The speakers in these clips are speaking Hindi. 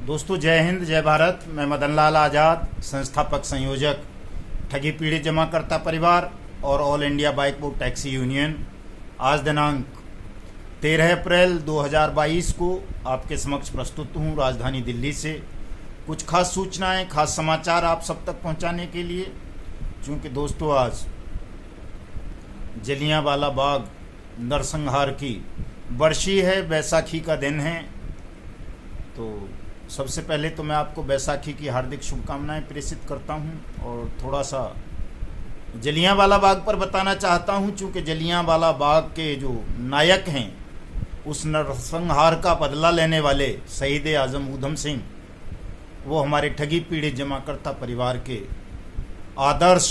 दोस्तों जय हिंद जय भारत। मैं मदन लाल आज़ाद, संस्थापक संयोजक ठगी पीड़ित जमाकर्ता परिवार और all India bike book taxi union. आज दिनांक 13 अप्रैल 2022 को आपके समक्ष प्रस्तुत हूँ राजधानी दिल्ली से कुछ खास सूचनाएं, खास समाचार आप सब तक पहुँचाने के लिए। क्योंकि दोस्तों आज जलियांवाला बाग नरसंहार की बरसी है, बैसाखी का दिन है। तो सबसे पहले तो मैं आपको बैसाखी की हार्दिक शुभकामनाएं प्रेषित करता हूं और थोड़ा सा जलियांवाला बाग पर बताना चाहता हूं। चूँकि जलियांवाला बाग के जो नायक हैं, उस नरसंहार का बदला लेने वाले शहीद आज़म ऊधम सिंह, वो हमारे ठगी पीड़ित जमाकर्ता परिवार के आदर्श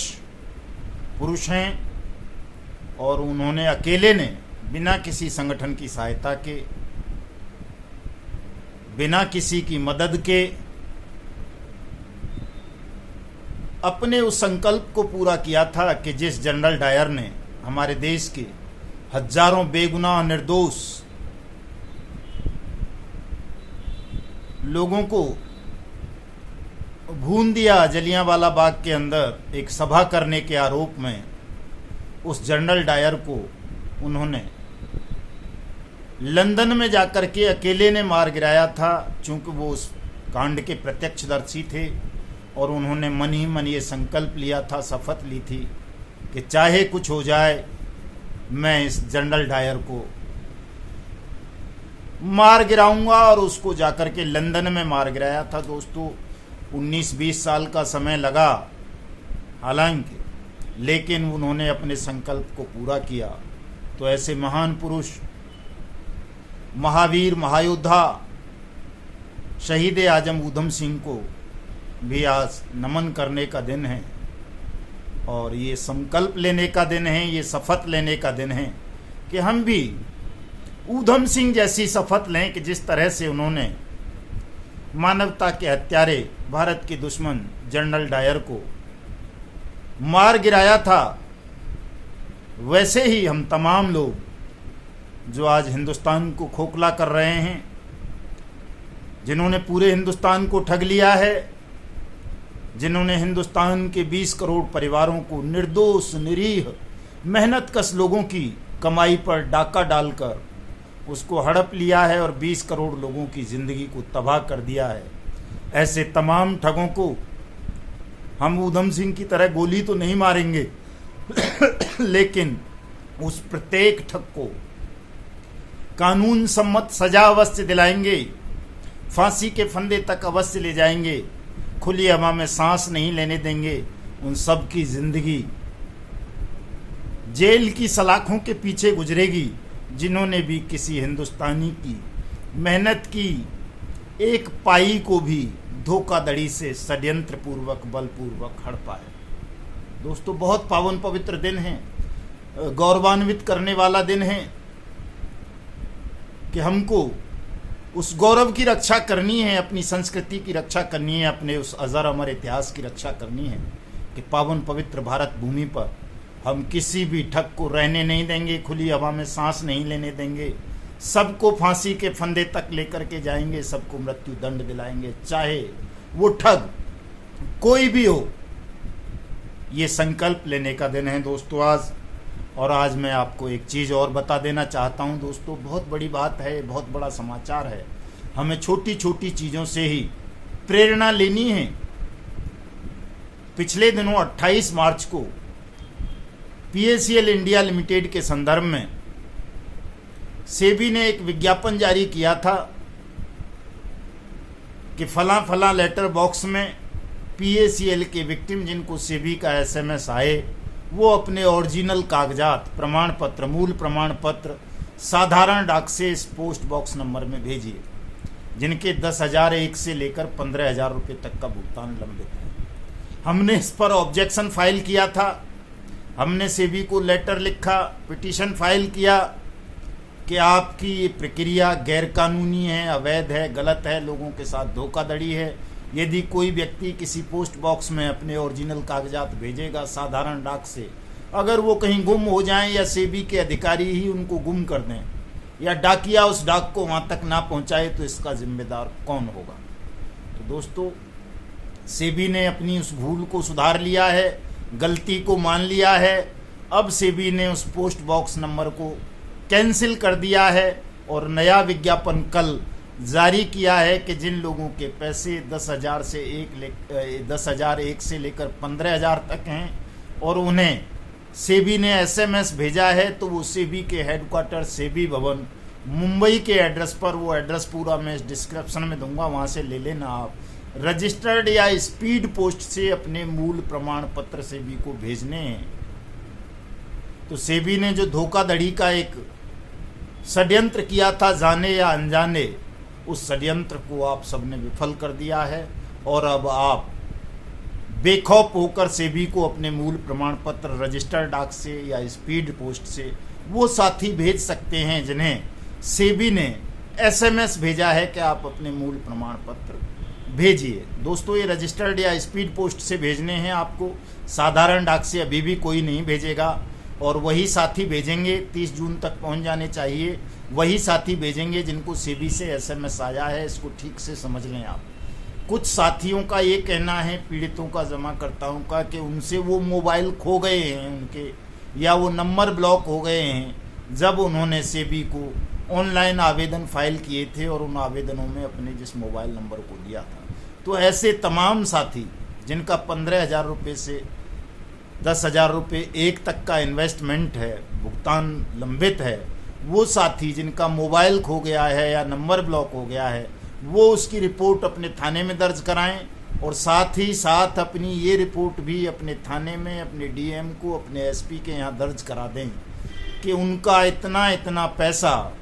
पुरुष हैं और उन्होंने अकेले ने बिना किसी संगठन की सहायता के, बिना किसी की मदद के अपने उस संकल्प को पूरा किया था कि जिस जनरल डायर ने हमारे देश के हजारों बेगुनाह निर्दोष लोगों को भून दिया जलियांवाला बाग के अंदर एक सभा करने के आरोप में, उस जनरल डायर को उन्होंने लंदन में जाकर के अकेले ने मार गिराया था। चूँकि वो उस कांड के प्रत्यक्षदर्शी थे और उन्होंने मन ही मन ये संकल्प लिया था, शपथ ली थी कि चाहे कुछ हो जाए मैं इस जनरल डायर को मार गिराऊंगा, और उसको जाकर के लंदन में मार गिराया था। दोस्तों 19-20 साल का समय लगा हालांकि, लेकिन उन्होंने अपने संकल्प को पूरा किया। तो ऐसे महान पुरुष, महावीर, महायोद्धा शहीद आज़म ऊधम सिंह को भी आज नमन करने का दिन है और ये संकल्प लेने का दिन है, ये शपथ लेने का दिन है कि हम भी ऊधम सिंह जैसी शपथ लें कि जिस तरह से उन्होंने मानवता के हत्यारे, भारत के दुश्मन जनरल डायर को मार गिराया था, वैसे ही हम तमाम लोग जो आज हिंदुस्तान को खोखला कर रहे हैं, जिन्होंने पूरे हिंदुस्तान को ठग लिया है, जिन्होंने हिंदुस्तान के 20 करोड़ परिवारों को, निर्दोष निरीह मेहनतकश लोगों की कमाई पर डाका डालकर उसको हड़प लिया है और 20 करोड़ लोगों की ज़िंदगी को तबाह कर दिया है, ऐसे तमाम ठगों को हम ऊधम सिंह की तरह गोली तो नहीं मारेंगे लेकिन उस प्रत्येक ठग को कानून सम्मत सजा अवश्य दिलाएंगे, फांसी के फंदे तक अवश्य ले जाएंगे, खुली हवा में सांस नहीं लेने देंगे। उन सब की जिंदगी जेल की सलाखों के पीछे गुजरेगी, जिन्होंने भी किसी हिंदुस्तानी की मेहनत की एक पाई को भी धोखाधड़ी से षड्यंत्र पूर्वक, बलपूर्वक हड़पा है। दोस्तों बहुत पावन पवित्र दिन है, गौरवान्वित करने वाला दिन है कि हमको उस गौरव की रक्षा करनी है, अपनी संस्कृति की रक्षा करनी है, अपने उस अजर अमर इतिहास की रक्षा करनी है कि पावन पवित्र भारत भूमि पर हम किसी भी ठग को रहने नहीं देंगे, खुली हवा में सांस नहीं लेने देंगे, सबको फांसी के फंदे तक लेकर के जाएंगे, सबको मृत्यु दंड दिलाएंगे, चाहे वो ठग कोई भी हो। ये संकल्प लेने का दिन है दोस्तों आज। और आज मैं आपको एक चीज़ और बता देना चाहता हूं दोस्तों, बहुत बड़ी बात है, बहुत बड़ा समाचार है। हमें छोटी छोटी चीज़ों से ही प्रेरणा लेनी है। पिछले दिनों 28 मार्च को PACL इंडिया लिमिटेड के संदर्भ में सेबी ने एक विज्ञापन जारी किया था कि फलां फलां लेटर बॉक्स में PACL के विक्टिम जिनको सेबी का SMS आए, वो अपने ओरिजिनल कागजात, प्रमाण पत्र, मूल प्रमाण पत्र साधारण डाक से इस पोस्ट बॉक्स नंबर में भेजिए, जिनके 10,001 से लेकर 15,000 रुपये तक का भुगतान लंबित है। हमने इस पर ऑब्जेक्शन फाइल किया था, हमने सेबी को लेटर लिखा, पिटीशन फाइल किया कि आपकी ये प्रक्रिया गैरकानूनी है, अवैध है, गलत है, लोगों के साथ धोखाधड़ी है। यदि कोई व्यक्ति किसी पोस्ट बॉक्स में अपने ओरिजिनल कागजात भेजेगा साधारण डाक से, अगर वो कहीं गुम हो जाएं या सेबी के अधिकारी ही उनको गुम कर दें या डाकिया उस डाक को वहाँ तक ना पहुँचाए, तो इसका जिम्मेदार कौन होगा। तो दोस्तों, सेबी ने अपनी उस भूल को सुधार लिया है, गलती को मान लिया है। अब सेबी ने उस पोस्ट बॉक्स नंबर को कैंसिल कर दिया है और नया विज्ञापन कल जारी किया है कि जिन लोगों के पैसे 10,000 से लेकर 15,000 तक हैं और उन्हें सेबी ने एसएमएस भेजा है, तो वो सेबी के हेडक्वार्टर सेबी भवन मुंबई के एड्रेस पर, वो एड्रेस पूरा मैं इस डिस्क्रिप्शन में दूंगा, वहाँ से ले लेना आप, रजिस्टर्ड या स्पीड पोस्ट से अपने मूल प्रमाण पत्र सेबी को भेजने हैं। तो सेबी ने जो धोखाधड़ी का एक षड्यंत्र किया था, जाने या अनजाने, उस षड्यंत्र को आप सबने विफल कर दिया है और अब आप बेखौफ होकर सेबी को अपने मूल प्रमाण पत्र रजिस्टर्ड डाक से या स्पीड पोस्ट से वो साथी भेज सकते हैं जिन्हें सेबी ने एसएमएस भेजा है कि आप अपने मूल प्रमाण पत्र भेजिए। दोस्तों, ये रजिस्टर्ड या स्पीड पोस्ट से भेजने हैं आपको, साधारण डाक से अभी भी कोई नहीं भेजेगा और वही साथी भेजेंगे, 30 जून तक पहुंच जाने चाहिए, वही साथी भेजेंगे जिनको सेबी से एसएमएस आया है। इसको ठीक से समझ लें आप। कुछ साथियों का ये कहना है, पीड़ितों का, जमाकर्ताओं का, कि उनसे वो मोबाइल खो गए हैं उनके, या वो नंबर ब्लॉक हो गए हैं जब उन्होंने सेबी को ऑनलाइन आवेदन फाइल किए थे और उन आवेदनों में अपने जिस मोबाइल नंबर को दिया था। तो ऐसे तमाम साथी जिनका 15,000 रुपये से 10,000 रुपये एक तक का इन्वेस्टमेंट है, भुगतान लंबित है, वो साथी जिनका मोबाइल खो गया है या नंबर ब्लॉक हो गया है, वो उसकी रिपोर्ट अपने थाने में दर्ज कराएं और साथ ही साथ अपनी ये रिपोर्ट भी अपने थाने में अपने डीएम को, अपने एसपी के यहाँ दर्ज करा दें कि उनका इतना पैसा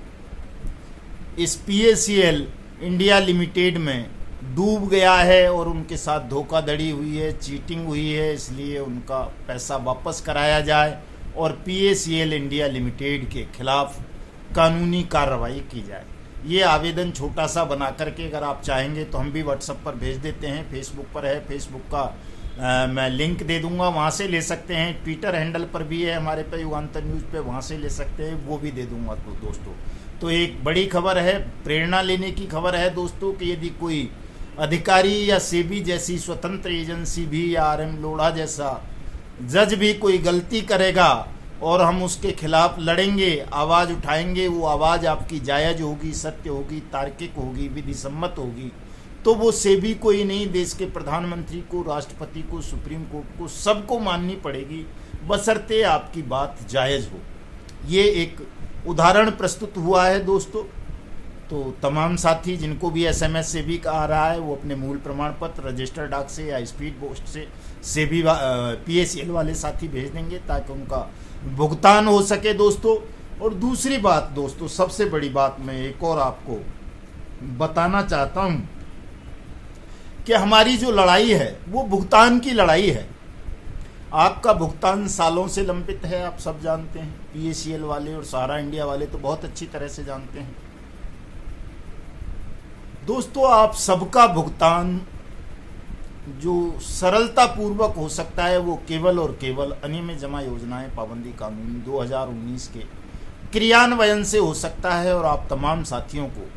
इस पीएसीएल इंडिया लिमिटेड में डूब गया है और उनके साथ धोखाधड़ी हुई है, चीटिंग हुई है, इसलिए उनका पैसा वापस कराया जाए और पीएसीएल इंडिया लिमिटेड के खिलाफ कानूनी कार्रवाई की जाए। ये आवेदन छोटा सा बना करके अगर आप चाहेंगे तो हम भी व्हाट्सएप पर भेज देते हैं, फेसबुक पर है, फेसबुक का मैं लिंक दे दूंगा, वहाँ से ले सकते हैं। ट्विटर हैंडल पर भी है हमारे पे, युगांतर न्यूज़ पे, वहाँ से ले सकते हैं, वो भी दे दूंगा। तो दोस्तों, तो एक बड़ी खबर है, प्रेरणा लेने की खबर है दोस्तों, कि यदि कोई अधिकारी या सेबी जैसी स्वतंत्र एजेंसी भी या आरएम लोढ़ा जैसा जज भी कोई गलती करेगा और हम उसके खिलाफ लड़ेंगे, आवाज़ उठाएंगे, वो आवाज़ आपकी जायज़ होगी, सत्य होगी, तार्किक होगी, विधि सम्मत होगी, तो वो सेबी को ही नहीं, देश के प्रधानमंत्री को, राष्ट्रपति को, सुप्रीम कोर्ट को, सबको माननी पड़ेगी, बशर्ते आपकी बात जायज़ हो। ये एक उदाहरण प्रस्तुत हुआ है दोस्तों। तो तमाम साथी जिनको भी एसएमएस से भी आ रहा है, वो अपने मूल प्रमाण पत्र रजिस्टर्ड डाक से या स्पीड पोस्ट से भी पीएसीएल वाले साथी भेज देंगे ताकि उनका भुगतान हो सके दोस्तों। और दूसरी बात दोस्तों, सबसे बड़ी बात मैं एक और आपको बताना चाहता हूं कि हमारी जो लड़ाई है वो भुगतान की लड़ाई है। आपका भुगतान सालों से लंबित है, आप सब जानते हैं, पीएसीएल वाले और सहारा इंडिया वाले तो बहुत अच्छी तरह से जानते हैं दोस्तों। आप सबका भुगतान जो सरलता पूर्वक हो सकता है वो केवल और केवल अनियमित जमा योजनाएं पाबंदी कानून 2019 के क्रियान्वयन से हो सकता है और आप तमाम साथियों को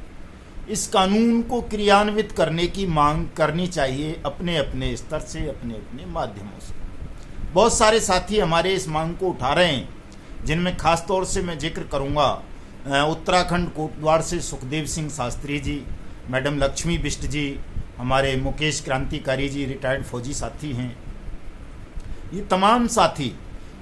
इस कानून को क्रियान्वित करने की मांग करनी चाहिए अपने अपने स्तर से, अपने अपने माध्यमों से। बहुत सारे साथी हमारे इस मांग को उठा रहे हैं, जिनमें खास तौर से मैं जिक्र करूंगा उत्तराखंड कोटद्वार से सुखदेव सिंह शास्त्री जी, मैडम लक्ष्मी बिष्ट जी, हमारे मुकेश क्रांतिकारी जी, रिटायर्ड फौजी साथी हैं। ये तमाम साथी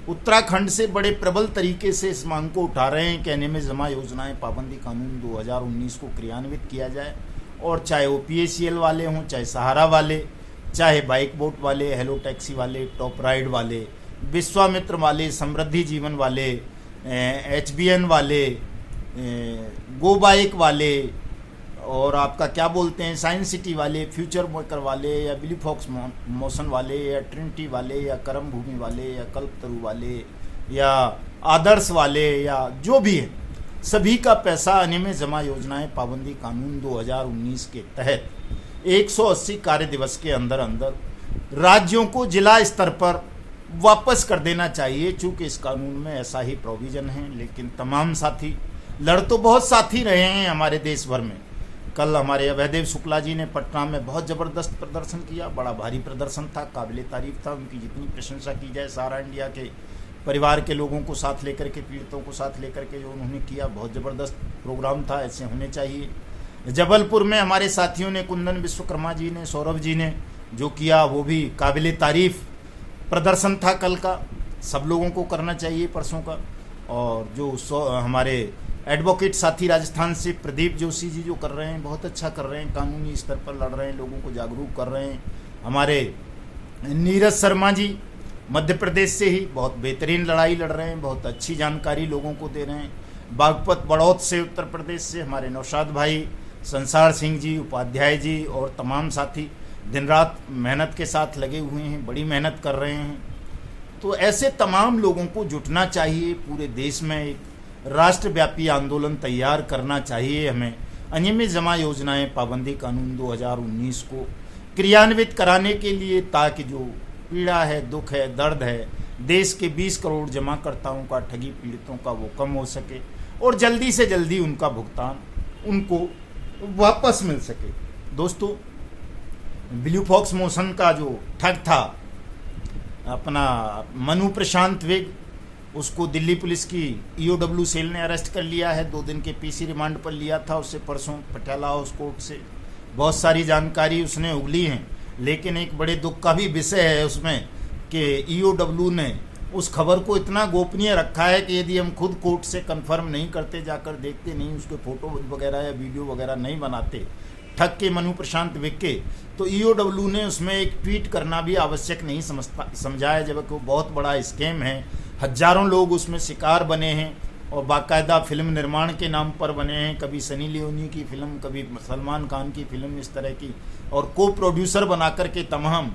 उत्तराखंड से बड़े प्रबल तरीके से इस मांग को उठा रहे हैं कि अनियमित जमा योजनाएं पाबंदी कानून 2019 को क्रियान्वित किया जाए, और चाहे वो पीएसीएल वाले हों, चाहे सहारा वाले, चाहे बाइक बोट वाले, हेलो टैक्सी वाले, टॉप राइड वाले, विश्वामित्र वाले, समृद्धि जीवन वाले, एचबीएन वाले, गो बाइक वाले, और आपका क्या बोलते हैं साइंस सिटी वाले, फ्यूचर मेकर वाले, या बिली फॉक्स मोशन वाले, या ट्रिनिटी वाले, या करम भूमि वाले, या कल्पतरु वाले, या आदर्श वाले, या जो भी है, सभी का पैसा अनियमित जमा योजनाएं पाबंदी कानून 2019 के तहत 180 कार्य दिवस के अंदर अंदर राज्यों को जिला स्तर पर वापस कर देना चाहिए। चूँकि इस कानून में ऐसा ही प्रोविज़न है, लेकिन तमाम साथी लड़ तो बहुत साथी रहे हैं हमारे देश भर में, कल हमारे अभयदेव शुक्ला जी ने पटना में बहुत ज़बरदस्त प्रदर्शन किया, बड़ा भारी प्रदर्शन था, काबिल तारीफ था। उनकी जितनी प्रशंसा की जाए, सारा इंडिया के परिवार के लोगों को साथ लेकर के, पीड़ितों को साथ लेकर के जो उन्होंने किया, बहुत ज़बरदस्त प्रोग्राम था, ऐसे होने चाहिए। जबलपुर में हमारे साथियों ने, कुंदन विश्वकर्मा जी ने, सौरभ जी ने जो किया वो भी काबिल तारीफ प्रदर्शन था कल का, सब लोगों को करना चाहिए परसों का। और जो हमारे एडवोकेट साथी राजस्थान से प्रदीप जोशी जी जो कर रहे हैं, बहुत अच्छा कर रहे हैं, कानूनी स्तर पर लड़ रहे हैं, लोगों को जागरूक कर रहे हैं। हमारे नीरज शर्मा जी मध्य प्रदेश से ही बहुत बेहतरीन लड़ाई लड़ रहे हैं, बहुत अच्छी जानकारी लोगों को दे रहे हैं। बागपत बड़ौद से उत्तर प्रदेश से हमारे नौशाद भाई, संसार सिंह जी, उपाध्याय जी और तमाम साथी दिन रात मेहनत के साथ लगे हुए हैं, बड़ी मेहनत कर रहे हैं। तो ऐसे तमाम लोगों को जुटना चाहिए, पूरे देश में एक राष्ट्रव्यापी आंदोलन तैयार करना चाहिए हमें, अनियमित जमा योजनाएं पाबंदी कानून 2019 को क्रियान्वित कराने के लिए, ताकि जो पीड़ा है, दुख है, दर्द है देश के 20 करोड़ जमाकर्ताओं का, ठगी पीड़ितों का, वो कम हो सके और जल्दी से जल्दी उनका भुगतान उनको वापस मिल सके। दोस्तों, ब्लू फॉक्स मोशन का जो ठग था अपना मनु प्रशांत विग, उसको दिल्ली पुलिस की ईओडब्ल्यू सेल ने अरेस्ट कर लिया है, 2 दिन के पीसी रिमांड पर लिया था उससे परसों पटियाला हाउस कोर्ट से। बहुत सारी जानकारी उसने उगली हैं, लेकिन एक बड़े दुख का भी विषय है उसमें कि ईओडब्ल्यू ने उस खबर को इतना गोपनीय रखा है कि यदि हम खुद कोर्ट से कंफर्म नहीं करते, जाकर देखते नहीं, उसके फोटो वगैरह या वीडियो वगैरह नहीं बनाते ठग के मनु प्रशांत विग के, तो ईओडब्ल्यू ने उसमें एक ट्वीट करना भी आवश्यक नहीं समझा है, जबकि वो बहुत बड़ा स्कैम है। हजारों लोग उसमें शिकार बने हैं और बाकायदा फिल्म निर्माण के नाम पर बने हैं, कभी सनी लियोनी की फिल्म, कभी सलमान खान की फिल्म, इस तरह की, और को प्रोड्यूसर बना करके तमाम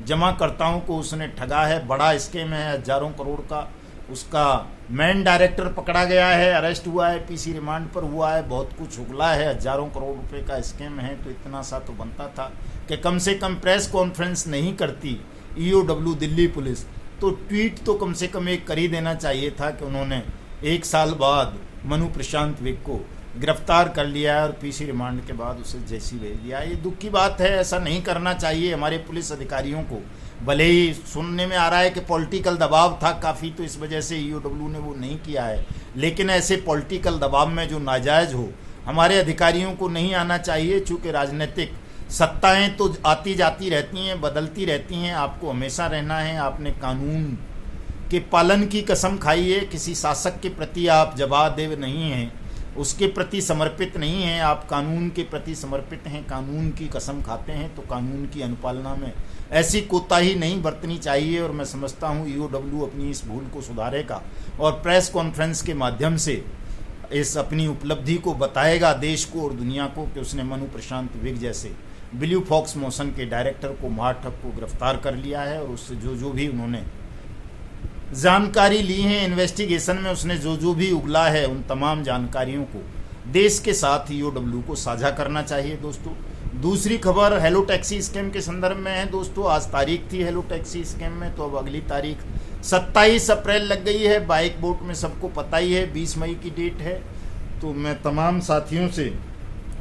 जमाकर्ताओं को उसने ठगा है। बड़ा स्कैम है, हजारों करोड़ का। उसका मेन डायरेक्टर पकड़ा गया है, अरेस्ट हुआ है, पीसी रिमांड पर हुआ है, बहुत कुछ उगला है, हजारों करोड़ रुपए का स्कैम है। तो इतना सा तो बनता था कि कम से कम प्रेस कॉन्फ्रेंस नहीं करती ईओडब्ल्यू दिल्ली पुलिस, तो ट्वीट तो कम से कम एक कर ही देना चाहिए था कि उन्होंने 1 साल बाद मनु प्रशांत विग को गिरफ्तार कर लिया है और पीसी रिमांड के बाद उसे जेसी भेज दिया। ये दुख की बात है, ऐसा नहीं करना चाहिए हमारे पुलिस अधिकारियों को। भले ही सुनने में आ रहा है कि पॉलिटिकल दबाव था काफ़ी, तो इस वजह से ईओडब्ल्यू ने वो नहीं किया है, लेकिन ऐसे पॉलिटिकल दबाव में जो नाजायज़ हो हमारे अधिकारियों को नहीं आना चाहिए, चूँकि राजनीतिक सत्ताएं तो आती जाती रहती हैं, बदलती रहती हैं। आपको हमेशा रहना है, आपने कानून के पालन की कसम खाई है, किसी शासक के प्रति आप जवाबदेह नहीं हैं, उसके प्रति समर्पित नहीं हैं, आप कानून के प्रति समर्पित हैं, कानून की कसम खाते हैं, तो कानून की अनुपालना में ऐसी कोताही नहीं बरतनी चाहिए। और मैं समझता हूँ ईओडब्ल्यू अपनी इस भूल को सुधारेगा और प्रेस कॉन्फ्रेंस के माध्यम से इस अपनी उपलब्धि को बताएगा देश को और दुनिया को कि उसने मनु प्रशांत विग जैसे ब्लू फॉक्स मोशन के डायरेक्टर को, महाठग को गिरफ्तार कर लिया है। और उससे जो भी उन्होंने जानकारी ली है इन्वेस्टिगेशन में, उसने जो भी उगला है, उन तमाम जानकारियों को देश के साथ ईओडब्ल्यू को साझा करना चाहिए। दोस्तों, दूसरी खबर हेलो टैक्सी स्कैम के संदर्भ में है। दोस्तों, आज तारीख थी हेलो टैक्सी स्कैम में, तो अब अगली तारीख 27 अप्रैल लग गई है। बाइक बोट में सबको पता ही है 20 मई की डेट है। तो मैं तमाम साथियों से,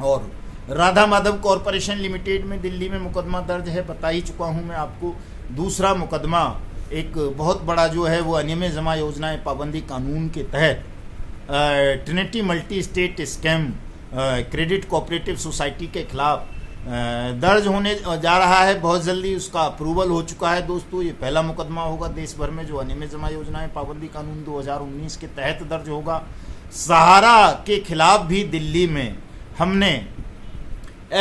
और राधा माधव कॉरपोरेशन लिमिटेड में दिल्ली में मुकदमा दर्ज है, बता ही चुका हूं मैं आपको। दूसरा मुकदमा एक बहुत बड़ा जो है वो अनियमित जमा योजनाएं पाबंदी कानून के तहत Trinity multi state scam credit cooperative society के खिलाफ दर्ज होने जा रहा है। बहुत जल्दी उसका अप्रूवल हो चुका है। दोस्तों, ये पहला मुकदमा होगा देश भर में जो अनियमित जमा योजनाएं पाबंदी कानून 2019 के तहत दर्ज होगा। सहारा के खिलाफ भी दिल्ली में हमने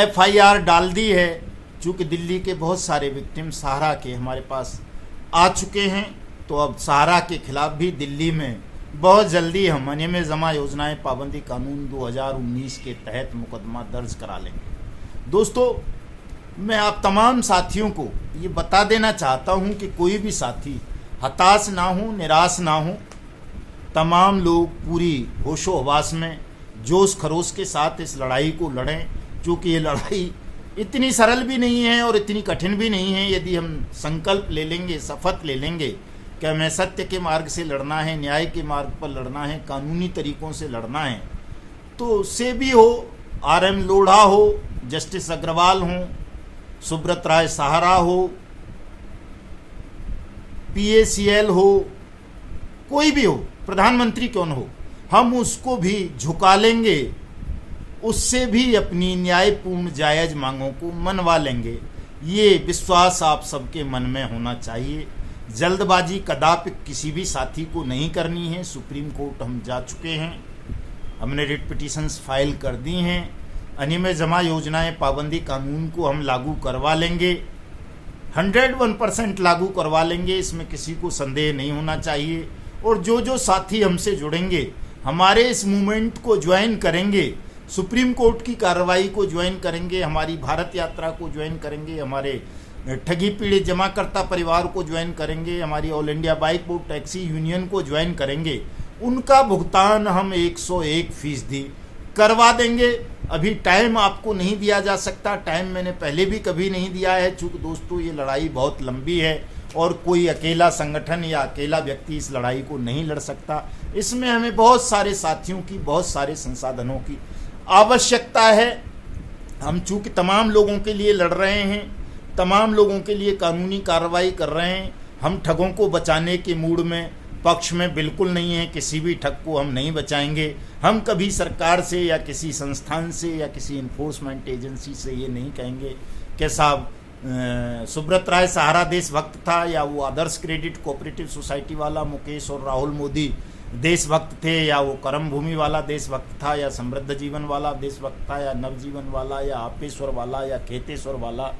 FIR डाल दी है, चूँकि दिल्ली के बहुत सारे विक्टिम सहारा के हमारे पास आ चुके हैं। तो अब सहारा के खिलाफ भी दिल्ली में बहुत जल्दी हम अनियमित जमा योजनाएं पाबंदी कानून 2019 के तहत मुकदमा दर्ज करा लेंगे। दोस्तों, मैं आप तमाम साथियों को ये बता देना चाहता हूं कि कोई भी साथी हताश ना हो, निराश ना हो। तमाम लोग पूरी होशो हवास में जोश खरोश के साथ इस लड़ाई को लड़ें, क्योंकि ये लड़ाई इतनी सरल भी नहीं है और इतनी कठिन भी नहीं है। यदि हम संकल्प ले लेंगे, शपथ ले लेंगे कि हमें सत्य के मार्ग से लड़ना है, न्याय के मार्ग पर लड़ना है, कानूनी तरीकों से लड़ना है, तो उससे भी हो RM लोढ़ा हो, जस्टिस अग्रवाल हो, सुब्रत राय सहारा हो, PACL हो, कोई भी हो, प्रधानमंत्री क्यों न हो, हम उसको भी झुका लेंगे, उससे भी अपनी न्यायपूर्ण जायज मांगों को मनवा लेंगे। ये विश्वास आप सबके मन में होना चाहिए। जल्दबाजी कदापि किसी भी साथी को नहीं करनी है। सुप्रीम कोर्ट हम जा चुके हैं, हमने रिट पिटीशंस फाइल कर दी हैं। अनियमित जमा योजनाएं पाबंदी कानून को हम लागू करवा लेंगे, 101% लागू करवा लेंगे, इसमें किसी को संदेह नहीं होना चाहिए। और जो जो साथी हमसे जुड़ेंगे, हमारे इस मूवमेंट को ज्वाइन करेंगे, सुप्रीम कोर्ट की कार्रवाई को ज्वाइन करेंगे, हमारी भारत यात्रा को ज्वाइन करेंगे, हमारे ठगी पीड़ित जमाकर्ता परिवार को ज्वाइन करेंगे, हमारी all India bike board taxi union को ज्वाइन करेंगे, उनका भुगतान हम 101% करवा देंगे। अभी टाइम आपको नहीं दिया जा सकता, टाइम मैंने पहले भी कभी नहीं दिया है, चूँकि दोस्तों ये लड़ाई बहुत लंबी है और कोई अकेला संगठन या अकेला व्यक्ति इस लड़ाई को नहीं लड़ सकता। इसमें हमें बहुत सारे साथियों की, बहुत सारे संसाधनों की आवश्यकता है। हम चूँकि तमाम लोगों के लिए लड़ रहे हैं, तमाम लोगों के लिए कानूनी कार्रवाई कर रहे हैं, हम ठगों को बचाने के मूड में, पक्ष में बिल्कुल नहीं है। किसी भी ठग को हम नहीं बचाएंगे। हम कभी सरकार से या किसी संस्थान से या किसी इन्फोर्समेंट एजेंसी से ये नहीं कहेंगे कि साहब सुब्रत राय सहारा देशभक्त था, या वो आदर्श क्रेडिट कोऑपरेटिव सोसाइटी वाला मुकेश और राहुल मोदी देशभक्त थे, या वो कर्म भूमि वाला देशभक्त था, या समृद्ध जीवन वाला देशभक्त था, या नवजीवन वाला, या आपेश्वर वाला, या खेतेश्वर वाला,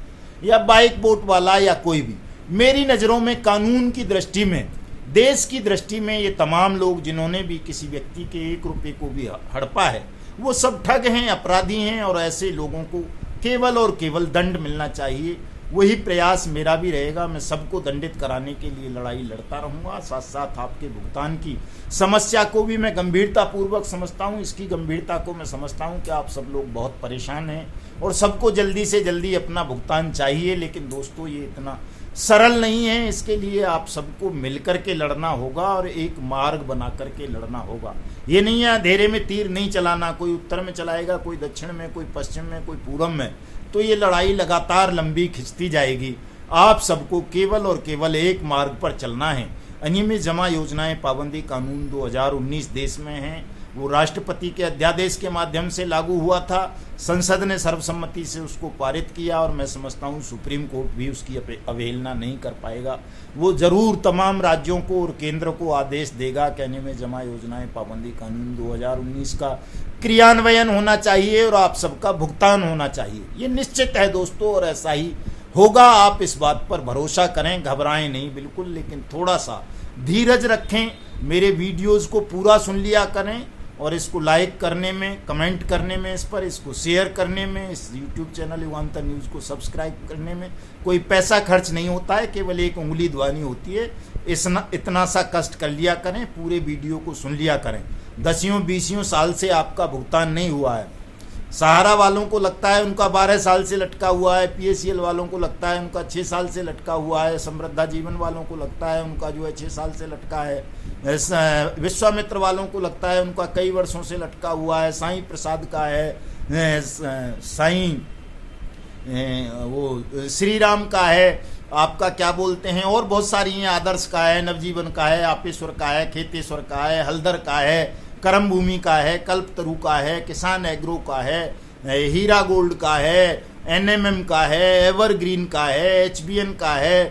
या बाइक बोट वाला, या कोई भी। मेरी नज़रों में कानून की दृष्टि में, देश की दृष्टि में, ये तमाम लोग जिन्होंने भी किसी व्यक्ति के 1 रुपये को भी हड़पा है, वो सब ठग हैं, अपराधी हैं, और ऐसे लोगों को केवल और केवल दंड मिलना चाहिए। वही प्रयास मेरा भी रहेगा। मैं सबको दंडित कराने के लिए लड़ाई लड़ता रहूँगा। साथ साथ आपके भुगतान की समस्या को भी मैं गंभीरतापूर्वक समझता हूँ। इसकी गंभीरता को मैं समझता हूँ कि आप सब लोग बहुत परेशान हैं और सबको जल्दी से जल्दी अपना भुगतान चाहिए, लेकिन दोस्तों ये इतना सरल नहीं है। इसके लिए आप सबको मिलकर के लड़ना होगा और एक मार्ग बना करके लड़ना होगा। ये नहीं है अंधेरे में तीर नहीं चलाना, कोई उत्तर में चलाएगा, कोई दक्षिण में, कोई पश्चिम में, कोई पूरब में, तो ये लड़ाई लगातार लंबी खिंचती जाएगी। आप सबको केवल और केवल एक मार्ग पर चलना है। अनियमित जमा योजनाएं पाबंदी कानून 2019 देश में है, वो राष्ट्रपति के अध्यादेश के माध्यम से लागू हुआ था। संसद ने सर्वसम्मति से उसको पारित किया और मैं समझता हूँ सुप्रीम कोर्ट भी उसकी अवहेलना नहीं कर पाएगा। वो जरूर तमाम राज्यों को और केंद्र को आदेश देगा कि अनियमित जमा योजनाएं पाबंदी कानून 2019 का क्रियान्वयन होना चाहिए और आप सबका भुगतान होना चाहिए। ये निश्चित है दोस्तों, और ऐसा ही होगा। आप इस बात पर भरोसा करें, घबराएं नहीं बिल्कुल, लेकिन थोड़ा सा धीरज रखें। मेरे वीडियोज़ को पूरा सुन लिया करें और इसको लाइक करने में, कमेंट करने में, इस पर इसको शेयर करने में, इस YouTube चैनल युगांतर न्यूज़ को सब्सक्राइब करने में कोई पैसा खर्च नहीं होता है, केवल एक उंगली दबानी होती है। इतना सा कष्ट कर लिया करें, पूरे वीडियो को सुन लिया करें। 10-20 साल से आपका भुगतान नहीं हुआ है। सहारा वालों को लगता है उनका 12 साल से लटका हुआ है, PACL वालों को लगता है उनका 6 साल से लटका हुआ है, समृद्धा जीवन वालों को लगता है उनका जो है 6 साल से लटका है, विश्वामित्र वालों को लगता है उनका कई वर्षों से लटका हुआ है, साईं प्रसाद का है, साईं वो श्री राम का है, आपका क्या बोलते हैं, और बहुत सारी हैं, आदर्श का है, नवजीवन का है, आपेश्वर का है, खेतेश्वर का है, हल्दर का है, कर्म भूमि का है, कल्पतरु का है, किसान एग्रो का है, हीरा गोल्ड का है, NMM का है, एवरग्रीन का है, HBN का है,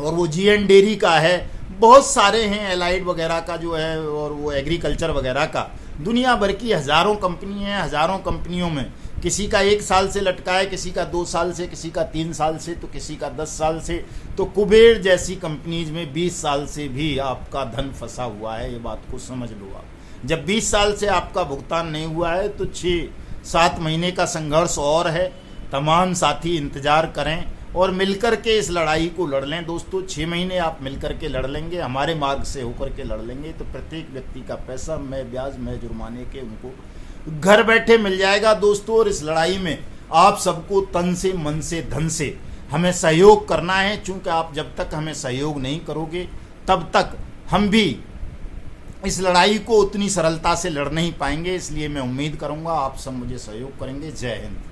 और वो GN डेयरी का है। बहुत सारे हैं, एलाइड वगैरह का जो है, और वो एग्रीकल्चर वगैरह का। दुनिया भर की हज़ारों कंपनी हैं। हज़ारों कंपनियों में किसी का 1 साल से लटका है, किसी का 2 साल से, किसी का 3 साल से, तो किसी का 10 साल से। तो कुबेर जैसी कंपनीज में 20 साल से भी आपका धन फंसा हुआ है। ये बात को समझ लो आप। जब 20 साल से आपका भुगतान नहीं हुआ है तो 6-7 महीने का संघर्ष और है। तमाम साथी इंतजार करें और मिलकर के इस लड़ाई को लड़ लें दोस्तों। 6 महीने आप मिलकर के लड़ लेंगे, हमारे मार्ग से होकर के लड़ लेंगे, तो प्रत्येक व्यक्ति का पैसा, मैं ब्याज, मैं जुर्माने के, उनको घर बैठे मिल जाएगा दोस्तों। और इस लड़ाई में आप सबको तन से, मन से, धन से हमें सहयोग करना है, क्योंकि आप जब तक हमें सहयोग नहीं करोगे तब तक हम भी इस लड़ाई को उतनी सरलता से लड़ नहीं पाएंगे। इसलिए मैं उम्मीद करूंगा आप सब मुझे सहयोग करेंगे। जय हिंद।